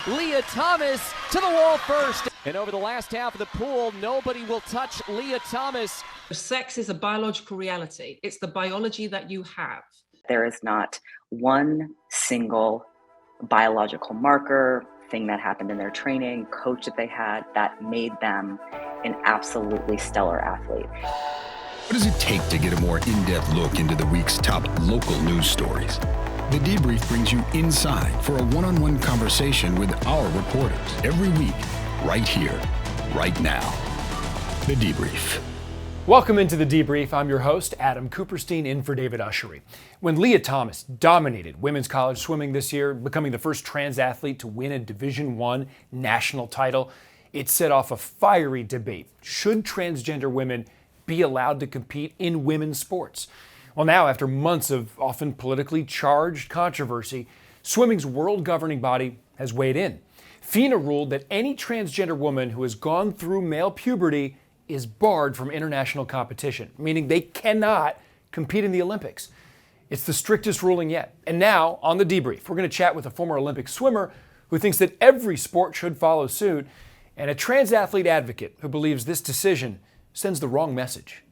Lia Thomas to the wall first. And over the last half of the pool, nobody will touch Lia Thomas. Sex is a biological reality. It's the biology that you have. There is not one single biological marker, thing that happened in their training, coach that they had, that made them an absolutely stellar athlete. What does it take to get a more in-depth look into the week's top local news stories? The Debrief brings you inside for a one-on-one conversation with our reporters every week, right here, right now. The Debrief. Welcome into The Debrief. I'm your host, Adam Kuperstein, in for David Ushery. When Lia Thomas dominated women's college swimming this year, becoming the first trans athlete to win a Division I national title, it set off a fiery debate. Should transgender women be allowed to compete in women's sports? Well, now, after months of often politically charged controversy, swimming's world governing body has weighed in. FINA ruled that any transgender woman who has gone through male puberty is barred from international competition, meaning they cannot compete in the Olympics. It's the strictest ruling yet. And now, on The Debrief, we're going to chat with a former Olympic swimmer who thinks that every sport should follow suit, and a trans athlete advocate who believes this decision sends the wrong message.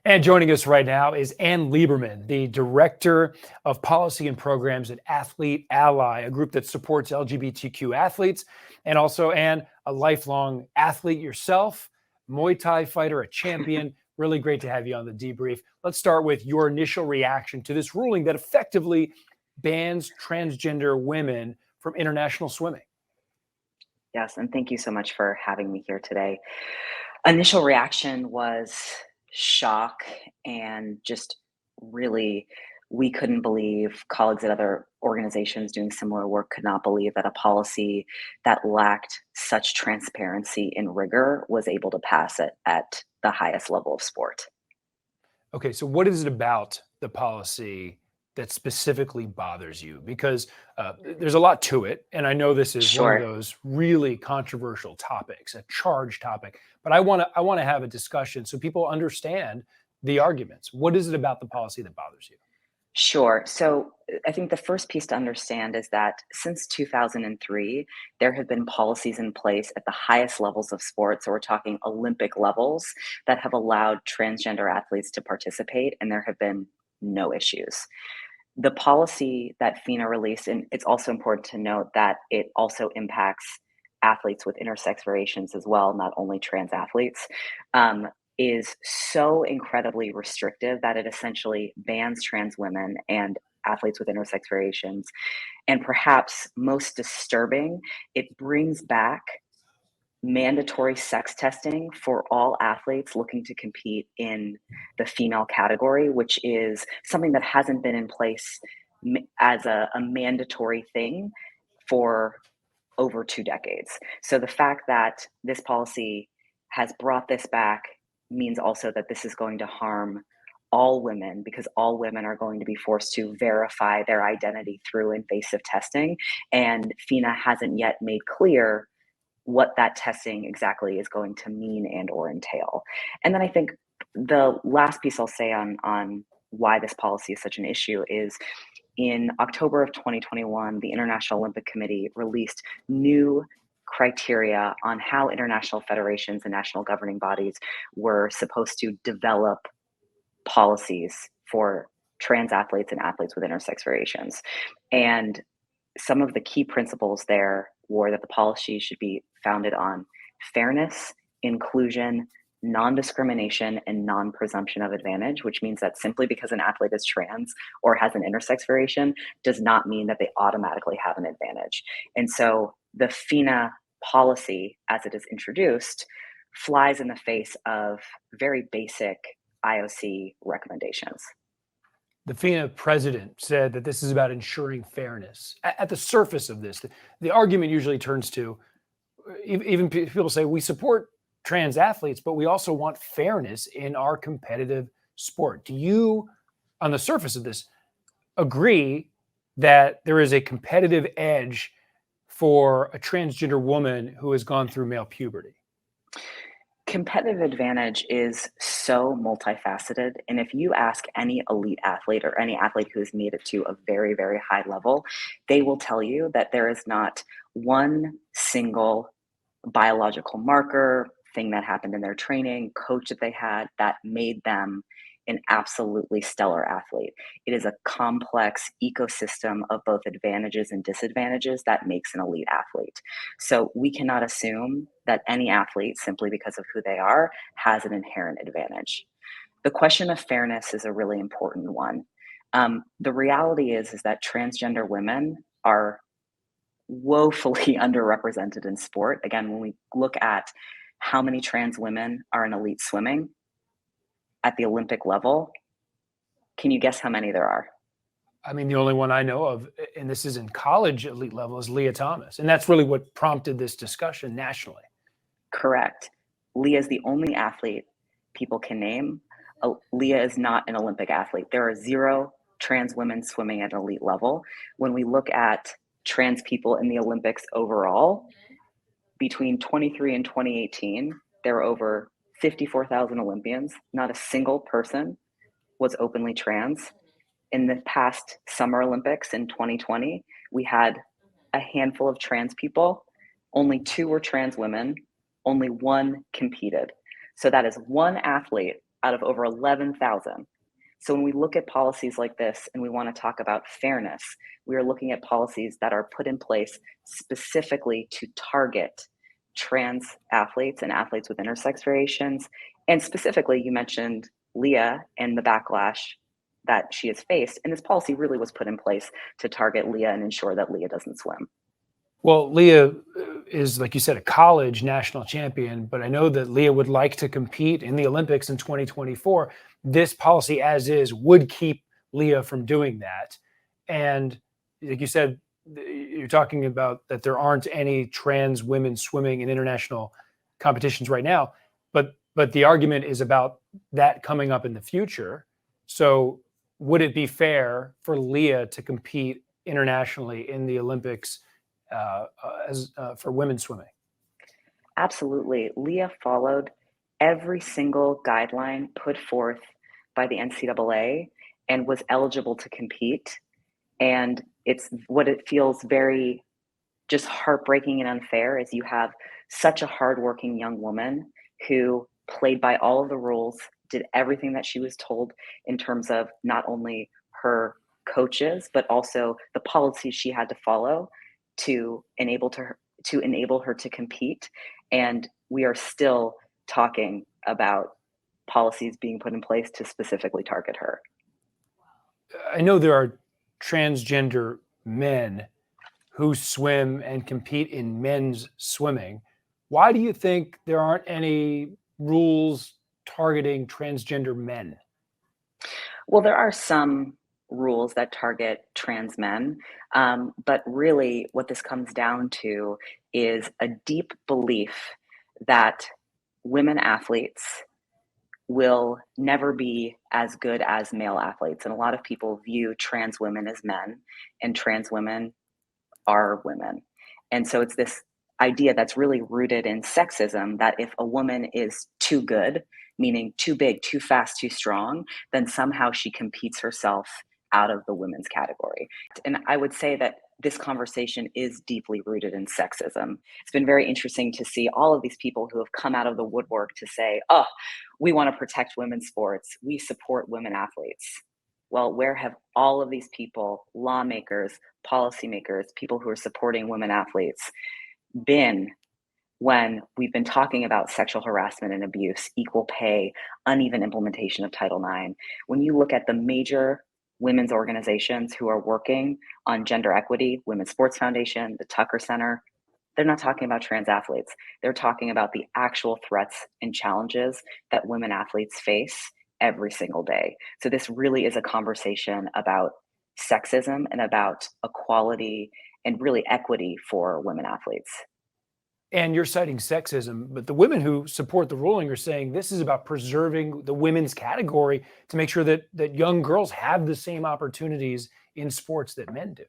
And joining us right now is Anne Lieberman, the Director of Policy and Programs at Athlete Ally, a group that supports LGBTQ athletes. And also, Anne, a lifelong athlete yourself, Muay Thai fighter, a champion. Really great to have you on The Debrief. Let's start with your initial reaction to this ruling that effectively bans transgender women from international swimming. Yes, and thank you so much for having me here today. Initial reaction was shock and just really, we couldn't believe, colleagues at other organizations doing similar work could not believe that a policy that lacked such transparency and rigor was able to pass it at the highest level of sport. Okay, so what is it about the policy that specifically bothers you? Because there's a lot to it, and I know this is one of those really controversial topics, a charged topic. But I want to have a discussion so people understand the arguments. What is it about the policy that bothers you? Sure. So I think the first piece to understand is that since 2003, there have been policies in place at the highest levels of sports. So we're talking Olympic levels that have allowed transgender athletes to participate, and there have been no issues. The policy that FINA released, and it's also important to note that it also impacts athletes with intersex variations as well, not only trans athletes, is so incredibly restrictive that it essentially bans trans women and athletes with intersex variations. And perhaps most disturbing, it brings back mandatory sex testing for all athletes looking to compete in the female category, which is something that hasn't been in place as a mandatory thing for over 2 decades. So the fact that this policy has brought this back means also that this is going to harm all women, because all women are going to be forced to verify their identity through invasive testing. And FINA hasn't yet made clear what that testing exactly is going to mean and or entail. And then I think the last piece I'll say on why this policy is such an issue is in October of 2021, the International Olympic Committee released new criteria on how international federations and national governing bodies were supposed to develop policies for trans athletes and athletes with intersex variations. And some of the key principles there were that the policy should be founded on fairness, inclusion, non-discrimination, and non-presumption of advantage, which means that simply because an athlete is trans or has an intersex variation does not mean that they automatically have an advantage. And so the FINA policy, as it is introduced, flies in the face of very basic IOC recommendations. The FINA president said that this is about ensuring fairness. At the surface of this, the argument usually turns to, even people say, we support trans athletes, but we also want fairness in our competitive sport. Do you, on the surface of this, agree that there is a competitive edge for a transgender woman who has gone through male puberty? Competitive advantage is so multifaceted. And if you ask any elite athlete or any athlete who has made it to a very, very high level, they will tell you that there is not one single biological marker, thing that happened in their training, coach that they had that made them an absolutely stellar athlete. It is a complex ecosystem of both advantages and disadvantages that makes an elite athlete. So we cannot assume that any athlete, simply because of who they are, has an inherent advantage. The question of fairness is a really important one. The reality is that transgender women are woefully underrepresented in sport. Again, when we look at how many trans women are in elite swimming at the Olympic level, can you guess how many there are? I mean, the only one I know of, and this is in college elite level, is Lia Thomas. And that's really what prompted this discussion nationally. Correct. Lia is the only athlete people can name. Lia is not an Olympic athlete. There are 0 trans women swimming at an elite level. When we look at trans people in the Olympics overall, between 23 and 2018, there were over 54,000 Olympians. Not a single person was openly trans. In the past Summer Olympics in 2020, we had a handful of trans people. Only 2 were trans women. Only 1 competed. So that is 1 athlete out of over 11,000. So when we look at policies like this and we want to talk about fairness, we are looking at policies that are put in place specifically to target trans athletes and athletes with intersex variations. And specifically, you mentioned Lia and the backlash that she has faced. And this policy really was put in place to target Lia and ensure that Lia doesn't swim. Well, Lia is, like you said, a college national champion, but I know that Lia would like to compete in the Olympics in 2024. This policy as is would keep Lia from doing that. And like you said, you're talking about that there aren't any trans women swimming in international competitions right now, but the argument is about that coming up in the future. So would it be fair for Lia to compete internationally in the Olympics for women's swimming? Absolutely. Lia followed every single guideline put forth by the NCAA and was eligible to compete. And it's what it feels very just heartbreaking and unfair is you have such a hardworking young woman who played by all of the rules, did everything that she was told in terms of not only her coaches, but also the policies she had to follow to enable her to compete. And we are still talking about policies being put in place to specifically target her. I know there are transgender men who swim and compete in men's swimming. Why do you think there aren't any rules targeting transgender men? Well, there are some rules that target trans men, but really what this comes down to is a deep belief that women athletes will never be as good as male athletes. And a lot of people view trans women as men, and trans women are women. And so it's this idea that's really rooted in sexism that if a woman is too good, meaning too big, too fast, too strong, then somehow she competes herself out of the women's category. And I would say that this conversation is deeply rooted in sexism. It's been very interesting to see all of these people who have come out of the woodwork to say, oh, we want to protect women's sports. We support women athletes. Well, where have all of these people, lawmakers, policymakers, people who are supporting women athletes, been when we've been talking about sexual harassment and abuse, equal pay, uneven implementation of Title IX? When you look at the major women's organizations who are working on gender equity, Women's Sports Foundation, the Tucker Center, they're not talking about trans athletes. They're talking about the actual threats and challenges that women athletes face every single day. So this really is a conversation about sexism and about equality and really equity for women athletes. And you're citing sexism, but the women who support the ruling are saying this is about preserving the women's category to make sure that young girls have the same opportunities in sports that men do.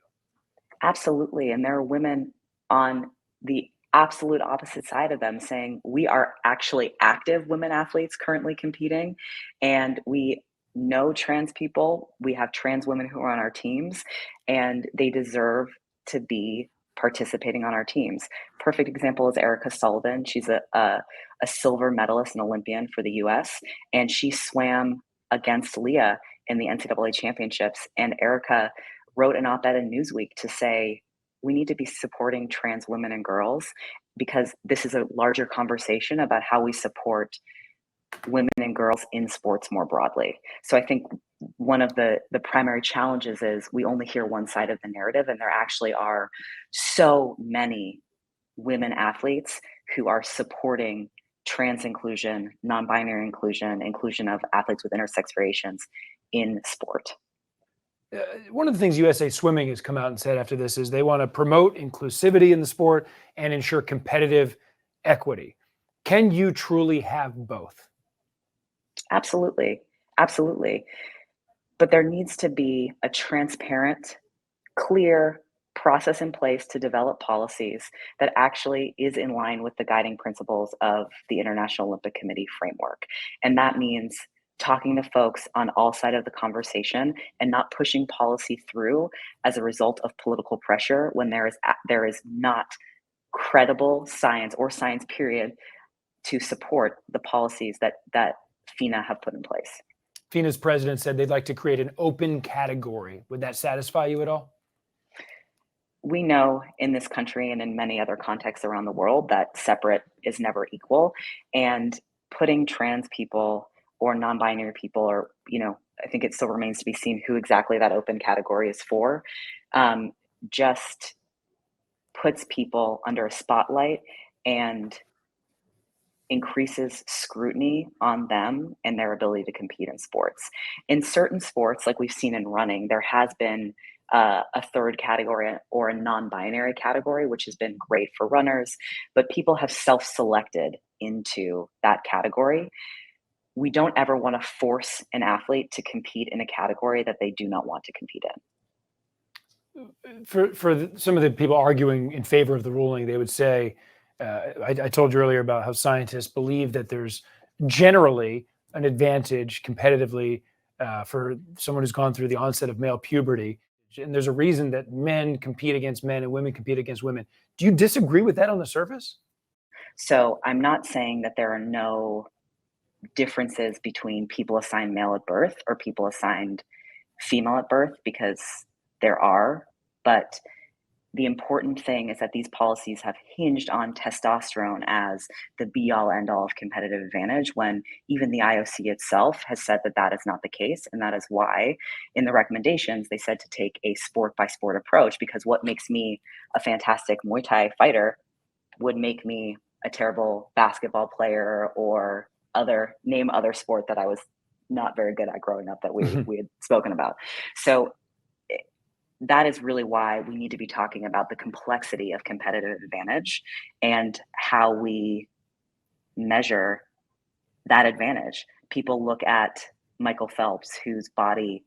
Absolutely. And there are women on the absolute opposite side of them saying we are actually active women athletes currently competing, and we know trans people. We have trans women who are on our teams, and they deserve to be participating on our teams. Perfect example is Erica Sullivan. She's a silver medalist and Olympian for the US, and she swam against Lia in the NCAA championships. And Erica wrote an op-ed in Newsweek to say, we need to be supporting trans women and girls because this is a larger conversation about how we support women and girls in sports more broadly. So I think one of the primary challenges is we only hear one side of the narrative, and there actually are so many women athletes who are supporting trans inclusion, non-binary inclusion, inclusion of athletes with intersex variations in sport. One of the things USA Swimming has come out and said after this is they want to promote inclusivity in the sport and ensure competitive equity. Can you truly have both? Absolutely. Absolutely. But there needs to be a transparent, clear process in place to develop policies that actually is in line with the guiding principles of the International Olympic Committee framework. And that means talking to folks on all sides of the conversation and not pushing policy through as a result of political pressure when there is not credible science or science period to support the policies that FINA have put in place. FINA's president said they'd like to create an open category. Would that satisfy you at all? We know in this country and in many other contexts around the world that separate is never equal. And putting trans people or non-binary people, or, I think it still remains to be seen who exactly that open category is for, just puts people under a spotlight and increases scrutiny on them and their ability to compete in sports. In certain sports, like we've seen in running, there has been a third category or a non-binary category, which has been great for runners, but people have self-selected into that category. We don't ever want to force an athlete to compete in a category that they do not want to compete in. For some of the people arguing in favor of the ruling, they would say, I told you earlier about how scientists believe that there's generally an advantage competitively for someone who's gone through the onset of male puberty. And there's a reason that men compete against men and women compete against women. Do you disagree with that on the surface? So I'm not saying that there are no differences between people assigned male at birth or people assigned female at birth, because there are, but the important thing is that these policies have hinged on testosterone as the be-all, end-all of competitive advantage, when even the IOC itself has said that that is not the case. And that is why in the recommendations, they said to take a sport-by-sport approach, because what makes me a fantastic Muay Thai fighter would make me a terrible basketball player or name other sport that I was not very good at growing up that we had spoken about. So that is really why we need to be talking about the complexity of competitive advantage and how we measure that advantage. People look at Michael Phelps, whose body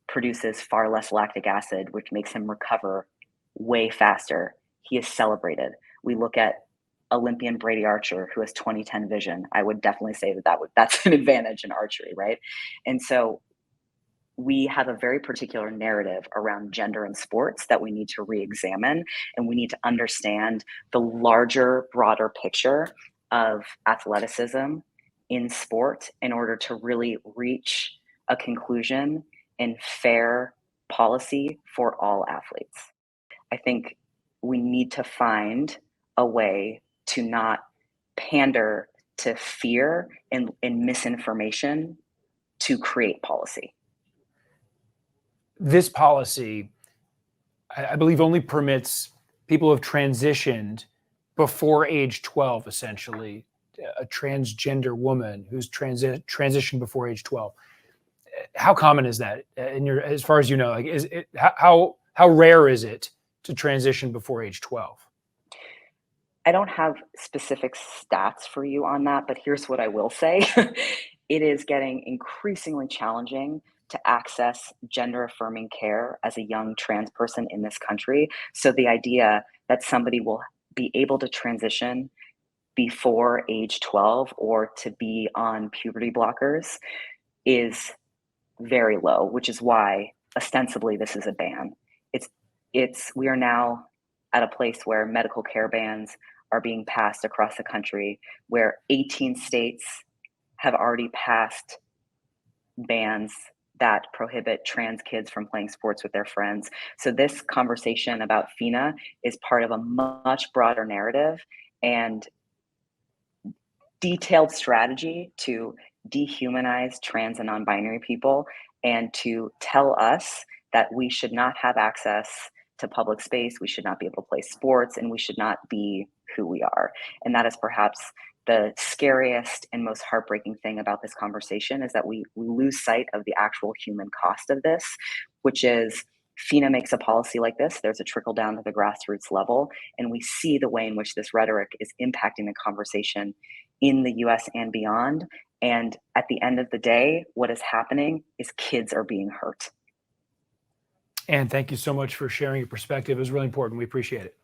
produces far less lactic acid, which makes him recover way faster. He is celebrated. We look at Olympian Brady Archer, who has 20/10 vision. I would definitely say that's an advantage in archery, right? And so we have a very particular narrative around gender in sports that we need to re-examine, and we need to understand the larger, broader picture of athleticism in sport in order to really reach a conclusion in fair policy for all athletes. I think we need to find a way to not pander to fear and misinformation to create policy. This policy, I believe, only permits people who have transitioned before age 12, essentially, a transgender woman who's transitioned before age 12. How common is that? As far as you know, how rare is it to transition before age 12? I don't have specific stats for you on that, but here's what I will say. It is getting increasingly challenging to access gender-affirming care as a young trans person in this country. So the idea that somebody will be able to transition before age 12 or to be on puberty blockers is very low, which is why ostensibly this is a ban. We are now at a place where medical care bans are being passed across the country, where 18 states have already passed bans that prohibit trans kids from playing sports with their friends. So this conversation about FINA is part of a much broader narrative and detailed strategy to dehumanize trans and non-binary people and to tell us that we should not have access to public space, we should not be able to play sports, and we should not be who we are. And that is perhaps the scariest and most heartbreaking thing about this conversation, is that we lose sight of the actual human cost of this, which is FINA makes a policy like this, there's a trickle down to the grassroots level, and we see the way in which this rhetoric is impacting the conversation in the US and beyond. And at the end of the day, what is happening is kids are being hurt. Anne, thank you so much for sharing your perspective. It was really important. We appreciate it.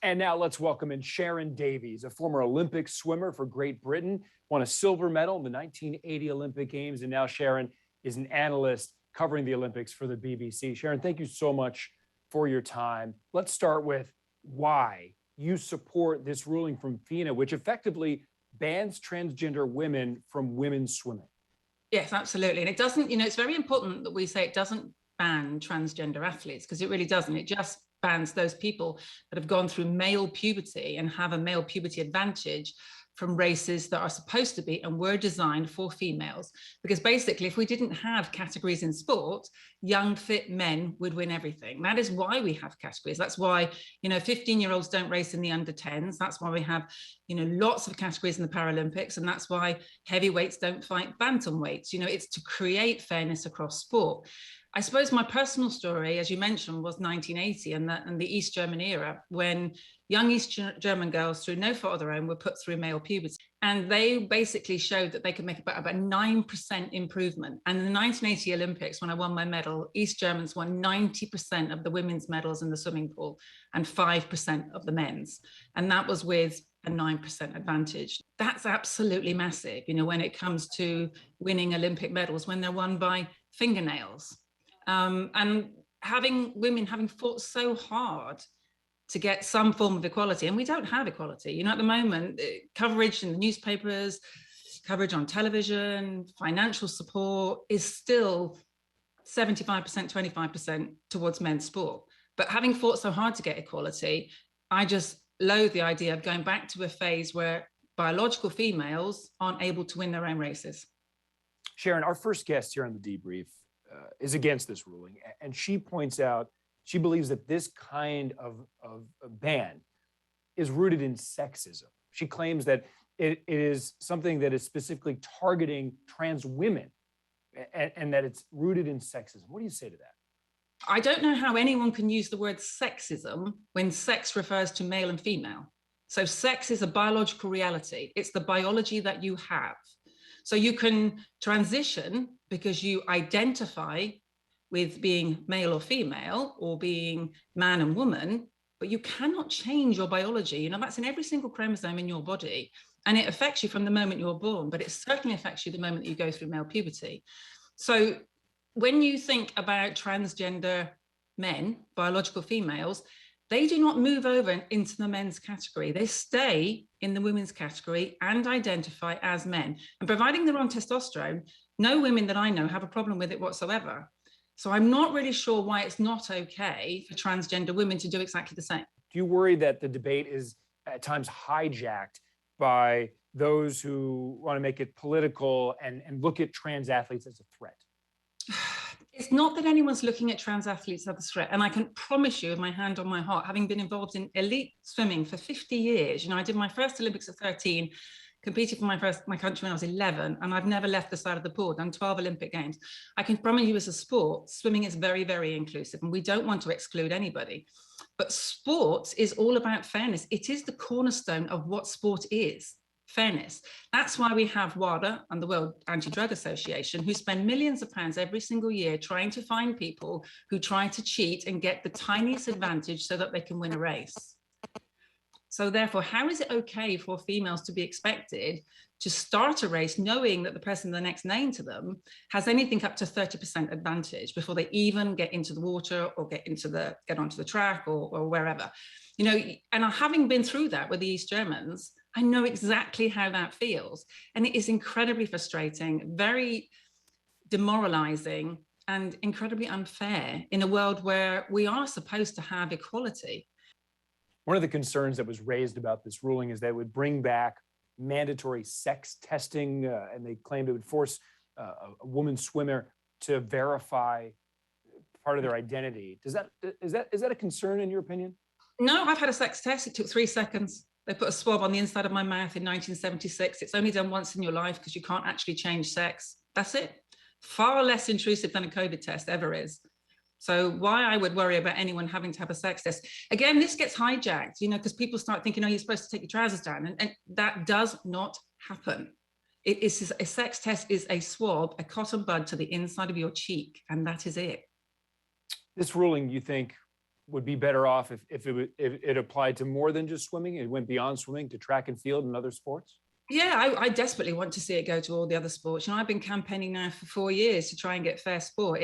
And now let's welcome in Sharon Davies, a former Olympic swimmer for Great Britain, won a silver medal in the 1980 Olympic Games, and now Sharon is an analyst covering the Olympics for the BBC. Sharon, thank you so much for your time. Let's start with why you support this ruling from FINA, which effectively bans transgender women from women's swimming. Yes, absolutely. And it doesn't, it's very important that we say it doesn't ban transgender athletes, because it really doesn't. It just bans those people that have gone through male puberty and have a male puberty advantage from races that are supposed to be and were designed for females. Because basically, if we didn't have categories in sport, young, fit men would win everything. That is why we have categories. That's why, 15-year-olds don't race in the under 10s. That's why we have, lots of categories in the Paralympics. And that's why heavyweights don't fight bantamweights. It's to create fairness across sport. I suppose my personal story, as you mentioned, was 1980 and the East German era, when young East German girls, through no fault of their own, were put through male puberty. And they basically showed that they could make about 9% improvement. And in the 1980 Olympics, when I won my medal, East Germans won 90% of the women's medals in the swimming pool and 5% of the men's. And that was with a 9% advantage. That's absolutely massive, when it comes to winning Olympic medals, when they're won by fingernails. And women having fought so hard to get some form of equality, and we don't have equality. At the moment, coverage in the newspapers, coverage on television, financial support is still 75%, 25% towards men's sport. But having fought so hard to get equality, I just loathe the idea of going back to a phase where biological females aren't able to win their own races. Sharon, our first guest here on the Debrief is against this ruling, and she points out she believes that this kind of ban is rooted in sexism. She claims that it is something that is specifically targeting trans women and that it's rooted in sexism. What do you say to that? I don't know how anyone can use the word sexism when sex refers to male and female. So sex is a biological reality. It's the biology that you have. So you can transition because you identify with being male or female or being man and woman, but you cannot change your biology. That's in every single chromosome in your body, and it affects you from the moment you're born, but it certainly affects you the moment that you go through male puberty. So when you think about transgender men, biological females, they do not move over into the men's category. They stay in the women's category and identify as men. And providing they're on testosterone, no women that I know have a problem with it whatsoever. So I'm not really sure why it's not okay for transgender women to do exactly the same. Do you worry that the debate is at times hijacked by those who want to make it political and look at trans athletes as a threat? It's not that anyone's looking at trans athletes as a threat. And I can promise you, with my hand on my heart, having been involved in elite swimming for 50 years, I did my first Olympics at 13, competed for my country when I was 11, and I've never left the side of the pool, done 12 Olympic Games. I can promise you, as a sport, swimming is very, very inclusive, and we don't want to exclude anybody. But sport is all about fairness. It is the cornerstone of what sport is. Fairness. That's why we have WADA and the World Anti-Drug Association, who spend millions of pounds every single year trying to find people who try to cheat and get the tiniest advantage so that they can win a race. So therefore, how is it okay for females to be expected to start a race knowing that the person the next name to them has anything up to 30% advantage before they even get into the water or get onto the track or wherever? You know, and having been through that with the East Germans, I know exactly how that feels. And it is incredibly frustrating, very demoralizing, and incredibly unfair in a world where we are supposed to have equality. One of the concerns that was raised about this ruling is that it would bring back mandatory sex testing, and they claimed it would force a woman swimmer to verify part of their identity. Is that a concern in your opinion? No, I've had a sex test. It took 3 seconds. They put a swab on the inside of my mouth in 1976. It's only done once in your life because you can't actually change sex. That's it. Far less intrusive than a COVID test ever is. So why I would worry about anyone having to have a sex test? Again, this gets hijacked, you know, because people start thinking, oh, you're supposed to take your trousers down. And that does not happen. A sex test is a swab, a cotton bud to the inside of your cheek, and that is it. This ruling, you think, would be better off if it applied to more than just swimming? It went beyond swimming to track and field and other sports? Yeah, I desperately want to see it go to all the other sports. You know, I've been campaigning now for 4 years to try and get fair sport.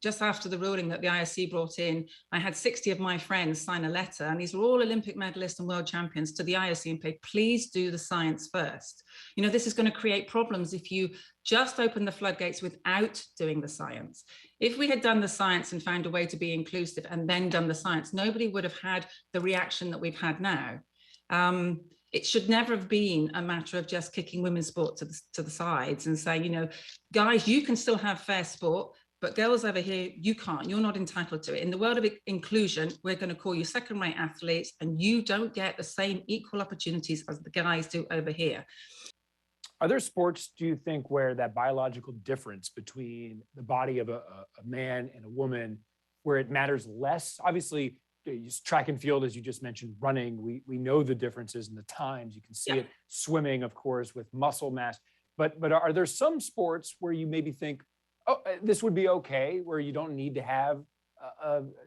Just after the ruling that the IOC brought in, I had 60 of my friends sign a letter, and these were all Olympic medalists and world champions, to the IOC and say, please do the science first. You know, this is going to create problems if you just open the floodgates without doing the science. If we had done the science and found a way to be inclusive and then done the science, nobody would have had the reaction that we've had now. It should never have been a matter of just kicking women's sport to the sides and saying, you know, guys, you can still have fair sport, but girls over here, you can't. You're not entitled to it. In the world of inclusion, we're going to call you second-rate athletes, and you don't get the same equal opportunities as the guys do over here. Are there sports, do you think, where that biological difference between the body of a man and a woman, where it matters less? Obviously, track and field, as you just mentioned, running, we know the differences in the times. You can see it. Swimming, of course, with muscle mass. But are there some sports where you maybe think, oh, this would be okay, where you don't need to have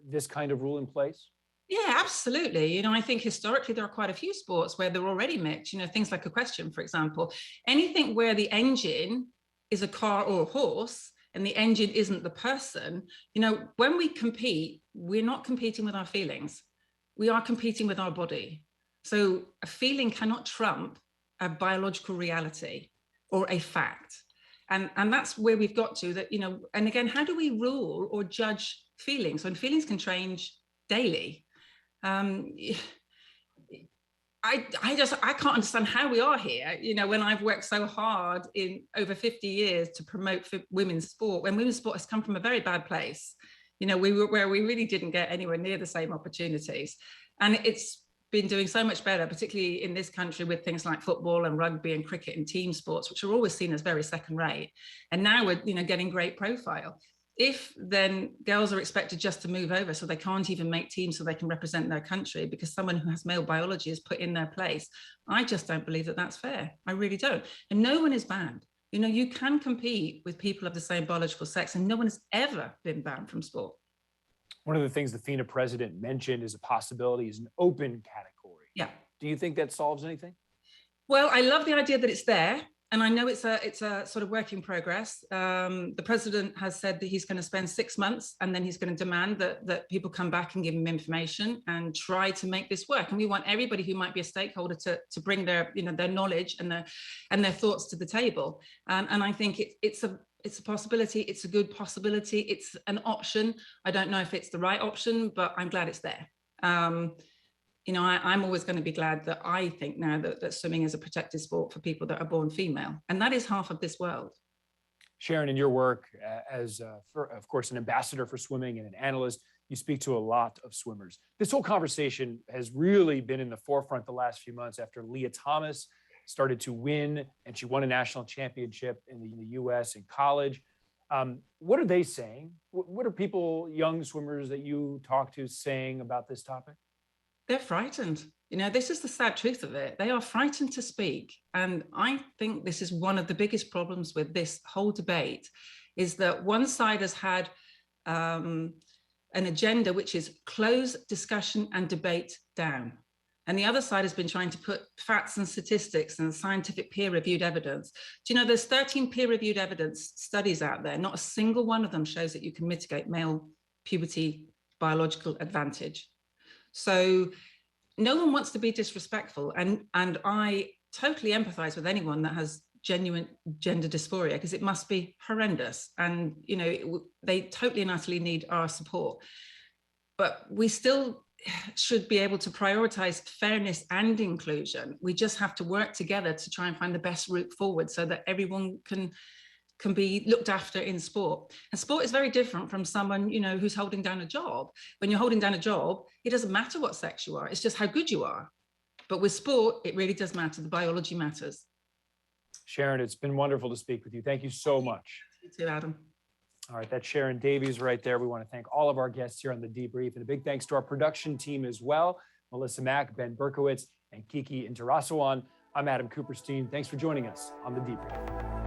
this kind of rule in place? Yeah, absolutely. You know, I think historically there are quite a few sports where they're already mixed. You know, things like equestrian, for example. Anything where the engine is a car or a horse and the engine isn't the person. You know, when we compete, we're not competing with our feelings. We are competing with our body. So a feeling cannot trump a biological reality or a fact. And that's where we've got to, that, you know, and again, how do we rule or judge feelings when feelings can change daily? I can't understand how we are here, you know, when I've worked so hard in over 50 years to promote women's sport, when women's sport has come from a very bad place. You know, we really didn't get anywhere near the same opportunities. And it's been doing so much better, particularly in this country, with things like football and rugby and cricket and team sports, which are always seen as very second rate. And now we're, you know, getting great profile. If then girls are expected just to move over so they can't even make teams so they can represent their country because someone who has male biology is put in their place, I just don't believe that that's fair. I really don't. And no one is banned. You know, you can compete with people of the same biological sex, and no one has ever been banned from sport. One of the things the FINA president mentioned as a possibility is an open category. Yeah. Do you think that solves anything? Well, I love the idea that it's there. And I know it's a sort of work in progress. The president has said that he's going to spend 6 months, and then he's going to demand that people come back and give him information and try to make this work. And we want everybody who might be a stakeholder to bring their, you know, their knowledge and their thoughts to the table. And I think it's a possibility. It's a good possibility. It's an option. I don't know if it's the right option, but I'm glad it's there. You know, I'm always going to be glad that I think now that swimming is a protected sport for people that are born female. And that is half of this world. Sharon, in your work as, of course, an ambassador for swimming and an analyst, you speak to a lot of swimmers. This whole conversation has really been in the forefront the last few months after Lia Thomas started to win, and she won a national championship in the US in college. What are they saying? What are people, young swimmers that you talk to, saying about this topic? They're frightened. You know, this is the sad truth of it. They are frightened to speak. And I think this is one of the biggest problems with this whole debate, is that one side has had an agenda which is close discussion and debate down. And the other side has been trying to put facts and statistics and scientific peer-reviewed evidence. Do you know there's 13 peer-reviewed evidence studies out there? Not a single one of them shows that you can mitigate male puberty biological advantage. So no one wants to be disrespectful. And I totally empathize with anyone that has genuine gender dysphoria, because it must be horrendous. And, you know, they totally and utterly need our support. But we still should be able to prioritize fairness and inclusion. We just have to work together to try and find the best route forward so that everyone can be looked after in sport. And sport is very different from someone, you know, who's holding down a job. When you're holding down a job, it doesn't matter what sex you are, it's just how good you are. But with sport, it really does matter. The biology matters. Sharon, it's been wonderful to speak with you. Thank you so much. You too, Adam. All right, that's Sharon Davies right there. We want to thank all of our guests here on The Debrief, and a big thanks to our production team as well, Melissa Mack, Ben Berkowitz, and Kiki Intarasawan. I'm Adam Kuperstein. Thanks for joining us on The Debrief.